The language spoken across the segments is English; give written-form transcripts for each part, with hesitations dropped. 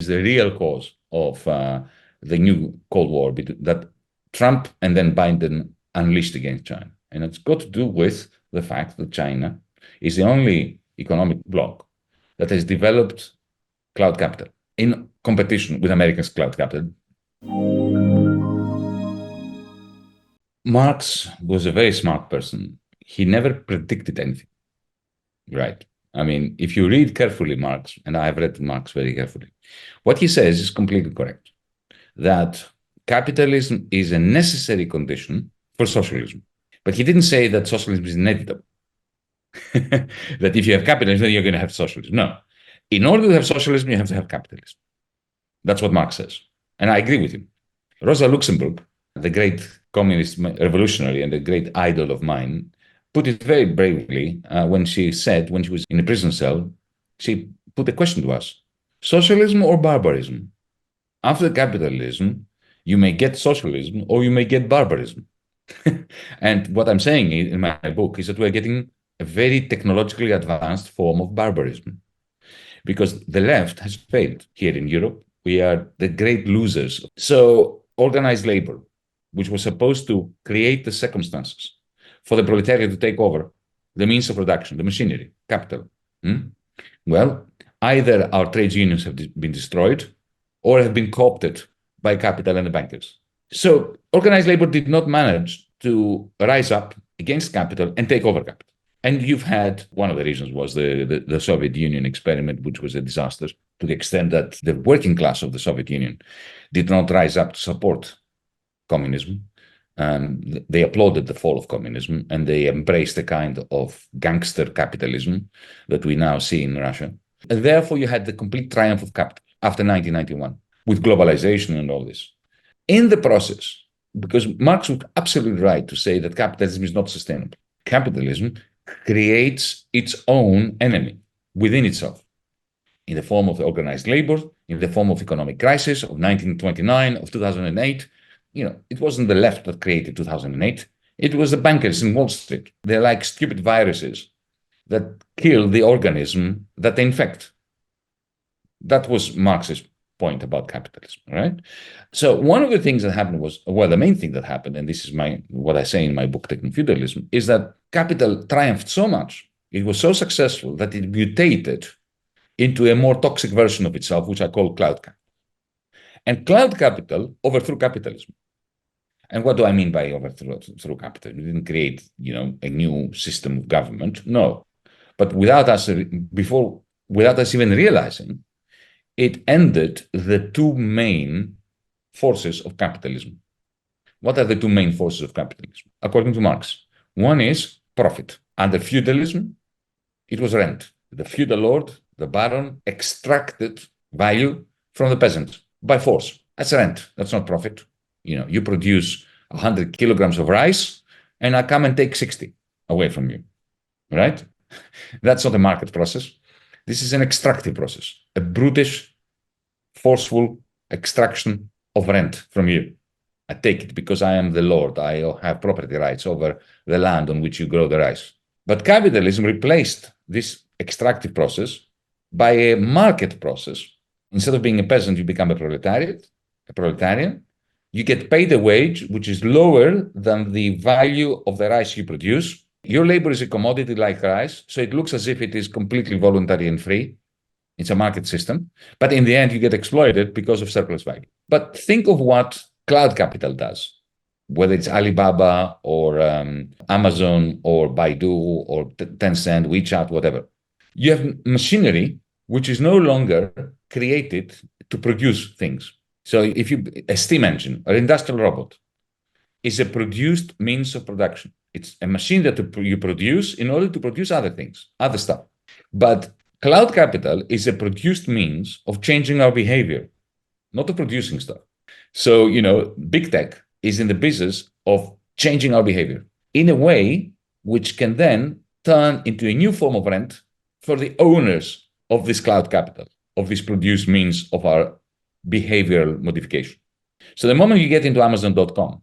is the real cause of the new Cold War that Trump and then Biden unleashed against China. And it's got to do with the fact that China is the only economic bloc that has developed cloud capital in competition with America's cloud capital. Marx was a very smart person. He never predicted anything, right? I mean, if you read carefully Marx, and I've read Marx very carefully, what he says is completely correct, that capitalism is a necessary condition for socialism. But he didn't say that socialism is inevitable, that if you have capitalism, then you're going to have socialism. No. In order to have socialism, you have to have capitalism. That's what Marx says. And I agree with him. Rosa Luxemburg, the great communist revolutionary and a great idol of mine, put it very bravely when she said, when she was in a prison cell, she put a question to us: socialism or barbarism? After capitalism, you may get socialism or you may get barbarism. And what I'm saying in my book is that we're getting a very technologically advanced form of barbarism, because the left has failed here in Europe. We are the great losers. So organized labor, which was supposed to create the circumstances for the proletariat to take over the means of production, the machinery, capital. Well, either our trade unions have been destroyed or have been co-opted by capital and the bankers. So organized labor did not manage to rise up against capital and take over capital. And you've had, one of the reasons was the Soviet Union experiment, which was a disaster to the extent that the working class of the Soviet Union did not rise up to support communism. They applauded the fall of communism and they embraced a kind of gangster capitalism that we now see in Russia. And therefore, you had the complete triumph of capital after 1991 with globalization and all this. In the process, because Marx was absolutely right to say that capitalism is not sustainable. Capitalism creates its own enemy within itself in the form of organized labor, in the form of economic crisis of 1929, of 2008. It wasn't the left that created 2008. It was the bankers in Wall Street. They're like stupid viruses that kill the organism that they infect. That was Marx's point about capitalism, right? So one of the things that happened was, well, the main thing that happened, and this is what I say in my book, Technofeudalism, is that capital triumphed so much, it was so successful that it mutated into a more toxic version of itself, which I call cloud capital. And cloud capital overthrew capitalism. And what do I mean by overthrew capital? We didn't create, a new system of government, no. But without us even realizing, it ended the two main forces of capitalism. What are the two main forces of capitalism? According to Marx, one is profit. Under feudalism, it was rent. The feudal lord, the baron, extracted value from the peasant by force. That's rent. That's not profit. You produce 100 kilograms of rice, and I come and take 60 away from you, right? That's not a market process. This is an extractive process, a brutish, forceful extraction of rent from you. I take it because I am the lord. I have property rights over the land on which you grow the rice. But capitalism replaced this extractive process by a market process. Instead of being a peasant, you become a proletarian. You get paid a wage which is lower than the value of the rice you produce. Your labor is a commodity like rice, so it looks as if it is completely voluntary and free. It's a market system. But in the end, you get exploited because of surplus value. But think of what cloud capital does, whether it's Alibaba or Amazon or Baidu or Tencent, WeChat, whatever. You have machinery which is no longer created to produce things. So if a steam engine or industrial robot is a produced means of production. It's a machine that you produce in order to produce other things, other stuff. But cloud capital is a produced means of changing our behavior, not of producing stuff. So, big tech is in the business of changing our behavior in a way which can then turn into a new form of rent for the owners of this cloud capital, of this produced means of our behavioral modification. So the moment you get into Amazon.com,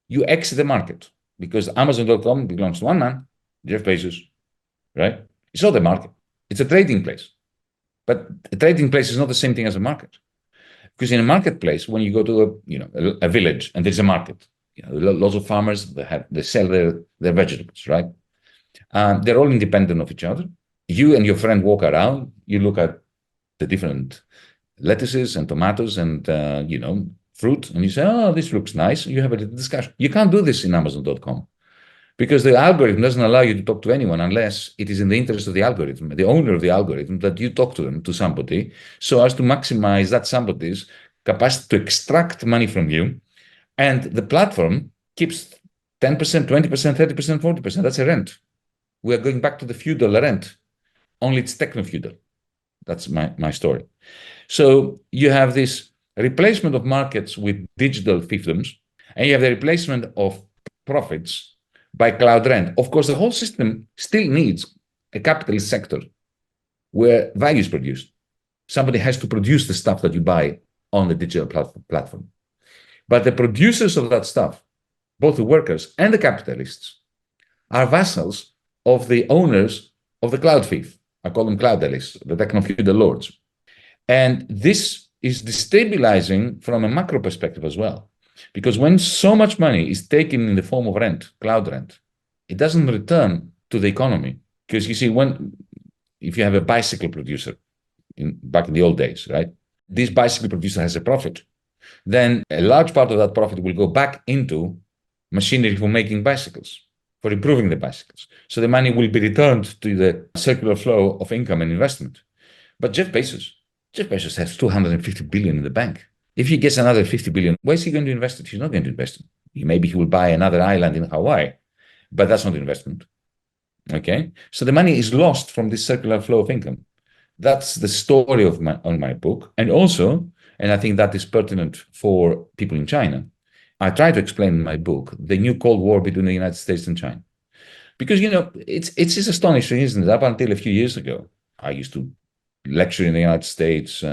you exit the market because Amazon.com belongs to one man, Jeff Bezos, right? It's not a market. It's a trading place. But a trading place is not the same thing as a market. Because in a marketplace, when you go to a village and there's a market, lots of farmers, they sell their vegetables, right? They're all independent of each other. You and your friend walk around, you look at the different lettuces and tomatoes and fruit, and you say, oh, this looks nice. You have a discussion. You can't do this in Amazon.com because the algorithm doesn't allow you to talk to anyone unless it is in the interest of the algorithm, the owner of the algorithm, that you talk to somebody, so as to maximize that somebody's capacity to extract money from you. And the platform keeps 10%, 20%, 30%, 40%. That's a rent. We are going back to the feudal rent, only it's techno-feudal. That's my story. So you have this replacement of markets with digital fiefdoms, and you have the replacement of profits by cloud rent. Of course, the whole system still needs a capitalist sector where value is produced. Somebody has to produce the stuff that you buy on the digital platform. But the producers of that stuff, both the workers and the capitalists, are vassals of the owners of the cloud fief. I call them cloudalists, the techno-feudal lords. And this is destabilizing from a macro perspective as well. Because when so much money is taken in the form of rent, cloud rent, it doesn't return to the economy. Because you see, if you have a bicycle producer back in the old days, right? This bicycle producer has a profit. Then a large part of that profit will go back into machinery for making bicycles, for improving the bicycles. So the money will be returned to the circular flow of income and investment. But Jeff Bezos has 250 billion in the bank. If he gets another 50 billion, where is he going to invest it? He's not going to invest it. Maybe he will buy another island in Hawaii, but that's not investment. Okay? So the money is lost from this circular flow of income. That's the story of my book. And also, and I think that is pertinent for people in China, I try to explain in my book the new Cold War between the United States and China. Because, it's astonishing, isn't it? Up until a few years ago, I used to lecture in the United States,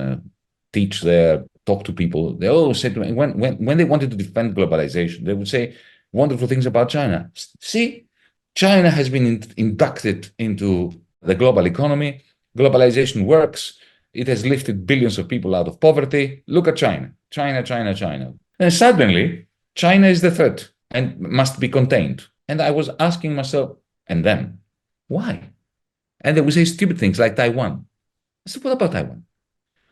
teach there, talk to people. They always said to me, when they wanted to defend globalization, they would say wonderful things about China. See, China has been inducted into the global economy. Globalization works. It has lifted billions of people out of poverty. Look at China. China. And suddenly, China is the threat and must be contained. And I was asking myself and them, why? And they would say stupid things like Taiwan. I said, what about Taiwan?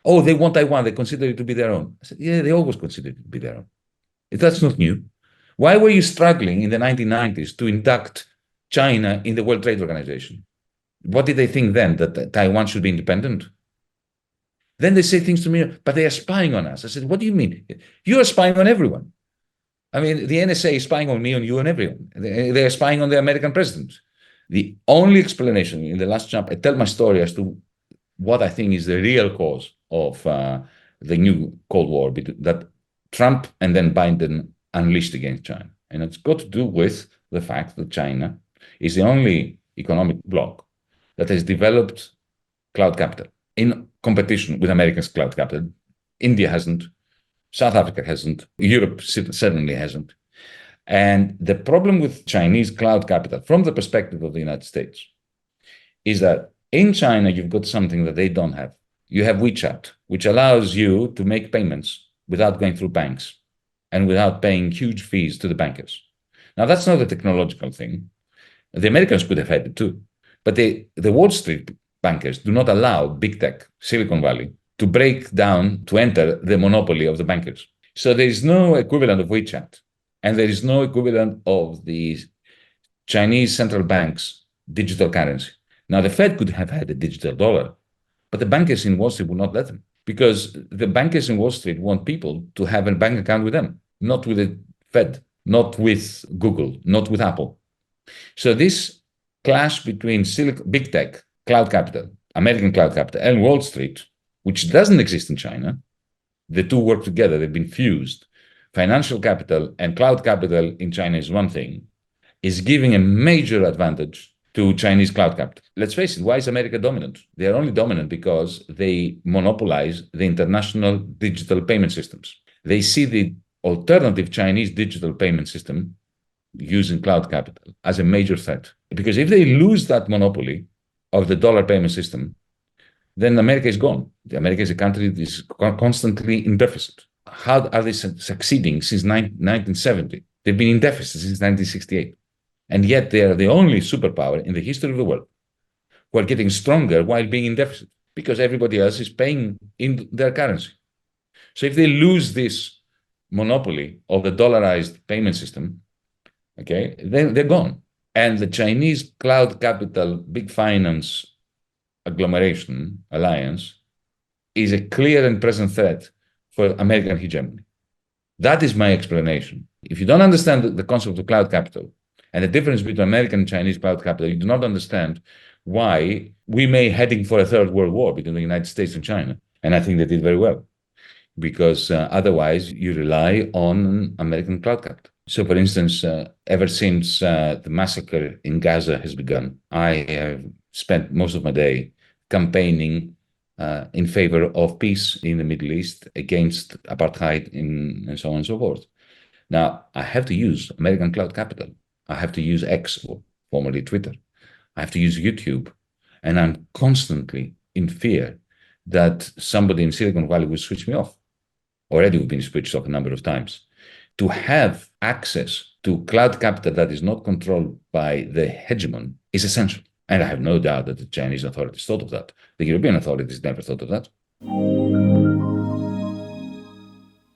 Oh, they want Taiwan. They consider it to be their own. I said, yeah, they always consider it to be their own. That's not new. Why were you struggling in the 1990s to induct China in the World Trade Organization? What did they think then, that Taiwan should be independent? Then they say things to me, but they are spying on us. I said, what do you mean? You are spying on everyone. I mean, the NSA is spying on me, on you, on everyone. They are spying on the American president. The only explanation in the last chapter, I tell my story as to what I think is the real cause of the new Cold War that Trump and then Biden unleashed against China. And it's got to do with the fact that China is the only economic bloc that has developed cloud capital in competition with America's cloud capital. India hasn't. South Africa hasn't. Europe certainly hasn't. And the problem with Chinese cloud capital, from the perspective of the United States, is that in China, you've got something that they don't have. You have WeChat, which allows you to make payments without going through banks and without paying huge fees to the bankers. Now, that's not a technological thing. The Americans could have had it too. But the Wall Street bankers do not allow big tech, Silicon Valley, to break down, to enter the monopoly of the bankers. So there is no equivalent of WeChat. And there is no equivalent of the Chinese central bank's digital currency. Now, the Fed could have had a digital dollar, but the bankers in Wall Street would not let them, because the bankers in Wall Street want people to have a bank account with them, not with the Fed, not with Google, not with Apple. So this clash between big tech, cloud capital, American cloud capital, and Wall Street, which doesn't exist in China, the two work together, they've been fused. Financial capital and cloud capital in China is one thing, is giving a major advantage to Chinese cloud capital. Let's face it, why is America dominant? They are only dominant because they monopolize the international digital payment systems. They see the alternative Chinese digital payment system using cloud capital as a major threat. Because if they lose that monopoly of the dollar payment system, then America is gone. America is a country that is constantly in deficit. How are they succeeding since 1970? They've been in deficit since 1968. And yet they are the only superpower in the history of the world who are getting stronger while being in deficit, because everybody else is paying in their currency. So if they lose this monopoly of the dollarized payment system, okay, then they're gone. And the Chinese cloud capital, big finance agglomeration alliance is a clear and present threat for American hegemony. That is my explanation. If you don't understand the concept of cloud capital and the difference between American and Chinese cloud capital, you do not understand why we may heading for a third world war between the United States and China. And I think they did very well, because otherwise you rely on American cloud capital. So, for instance, ever since the massacre in Gaza has begun, I have spent most of my day campaigning in favor of peace in the Middle East, against apartheid, and so on and so forth. Now, I have to use American cloud capital. I have to use X, or formerly Twitter. I have to use YouTube. And I'm constantly in fear that somebody in Silicon Valley will switch me off. Already we've been switched off a number of times. To have access to cloud capital that is not controlled by the hegemon is essential. And I have no doubt that the Chinese authorities thought of that. The European authorities never thought of that.